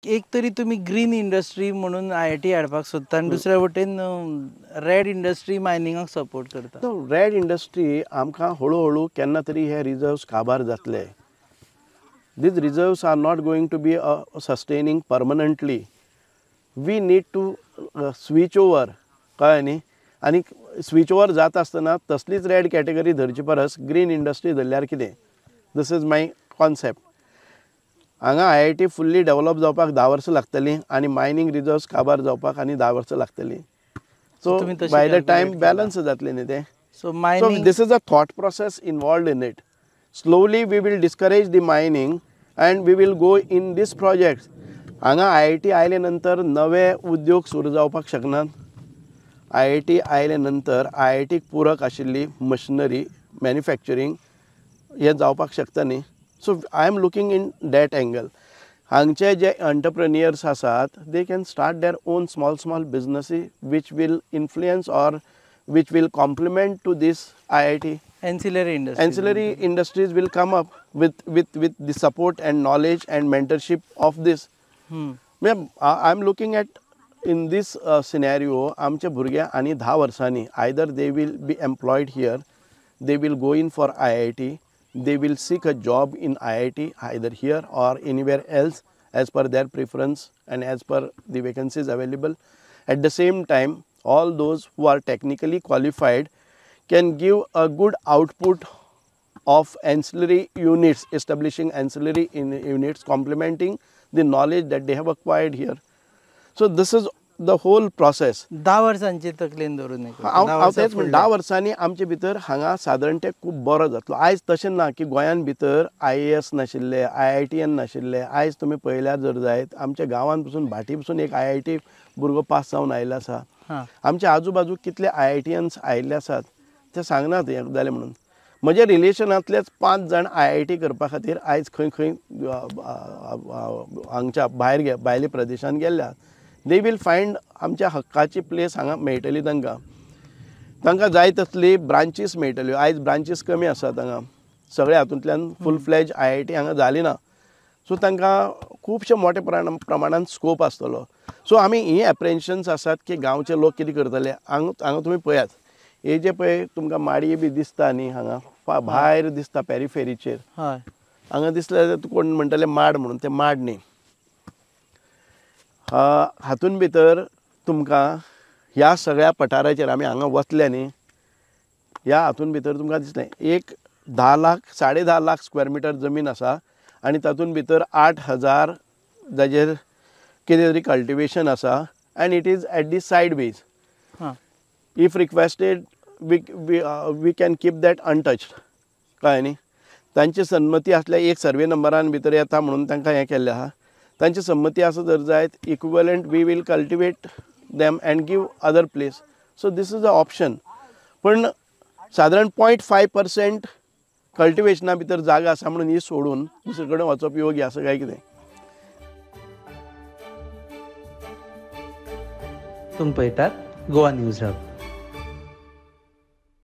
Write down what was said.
एक तरी तुम्ही ग्रीन इंडस्ट्री म्हणून IIT हाडपाक सोदता आनी दुसऱ्या वटेन रेड इंडस्ट्री मायनिंगाक सपोर्ट करता. रेड इंडस्ट्री आमकां हळू हळू केन्ना तरी हे रिजर्व्स काबार जातले. These reserves are not going to be sustaining permanently. We need to switch over. कळ्ळें न्ही. आनी स्विच ओवर जात आसतना तसलीच रेड कॅटेगरी धरचे परस ग्रीन इंडस्ट्री धरल्यार कितें. दिस इज माय कॉन्सेप्ट. हांगा IIT फुल्ली डेवलप जावपाक 10 वर्सां लागतलीं आनी मायनींग रिजर्व्स काबार जावपाक आनी 10 वर्सां लागतलीं. So by the time balance जातलें न्ही तें. So So this is a thought process involved in it. Slowly we will discourage the mining and we will go in this projects. हांगा IIT आयले नंतर नवे उद्योग सुरू जावपाक शकनात. IIT आयले नंतर IIT पूरक आशिल्ली मशिनरी मॅन्युफॅक्चरींग हे जावपाक शकता न्ही. So I am looking in that angle. हांगचे जे एंटरप्रेन्युअर्स आसात they can start their own small business which will influence or which will complement to this IIT. Ancillary industries will come up with the support and knowledge and mentorship of this. I'm looking at in this scenario, आमचे भुरगे आनी 10 वर्सांनी either they will be employed here, they will go in for IIT, they will seek a job in IIT either here or anywhere else as per their preference and as per the vacancies available. At the same time, all those who are technically qualified can give a good output of ancillary units, establishing ancillary units, complementing the knowledge that they have acquired here. So this is the whole process. 10 वर्सांची तकलेन धरून हांव तेच म्हणटा 10 वर्सांनी आमचे भितर हांगा सादारण ते खूब बरो जातलो. आयज तशें ना की गोंयान भितर IAS नाशिल्ले, IITN नाशिल्ले. आयज तुमी पळयल्यार जर जायत आमच्या गांवान पसून भाटी पसून एक IIT भुरगो पास जावन आयिल्लो आसा. आमच्या आजूबाजू कितले IITians आयिल्ले आसात ते सांगनात हें जालें म्हणून. म्हज्या रिलेशनांतलेच 5 जाण IIT करपा खातीर आयज खंय खंय हांगच्या भायले प्रदेशांत गेल्ल्या. दे वील फायंड आमच्या हक्काची प्लेस हांगा मेळटली तांकां. तांकां जाय तसली ब्रांचीस मेळटल्यो. आयज ब्रांचीस कमी आसात हांगा. सगळ्या हातूंतल्यान फूल फ्लेज IIT हांगा जाली ना. सो तांकां खुबशे मोठ्या प्रमाणांत स्कोप आसतलो. सो आमी ही एप्रेन्शन्स आसात की गांवचे लोक कितें करतले. हांगा तुमी पळयात हे जे पळय तुमकां माडये बी दिसता न्ही हांगा भायर दिसता पॅरिफेरीचेर. हांगा दिसले कोण म्हणटले माड म्हणून ते माड न्ही. हातून भितर तुमकां ह्या सगळ्या पठाराचेर आमी हांगा वतले न्ही ह्या हातून भितर तुमकां दिसलें एक 10 लाख 10.5 लाख स्क्वेअर मिटर जमीन आसा आनी तातूंत भितर 8,000 जाचेर कितें तरी कल्टिवेशन आसा and it is at the side ways. If requested we can keep that untouched. कळ्ळें न्ही. तांची संमती आसल्या एक सर्वे नंबरान भितर येता म्हणून तांकां हें केल्लें आहा. तांची संमती आसा जर जायत equivalent we will cultivate them and give other place. So this is a option. पण सादारण 0.5% कल्टिवेशना भितर जागा आसा म्हणून ही सोडून दुसरे कडेन वचप योग्य आसा काय कितें. तुम पळयतात गोवा न्यूज हब.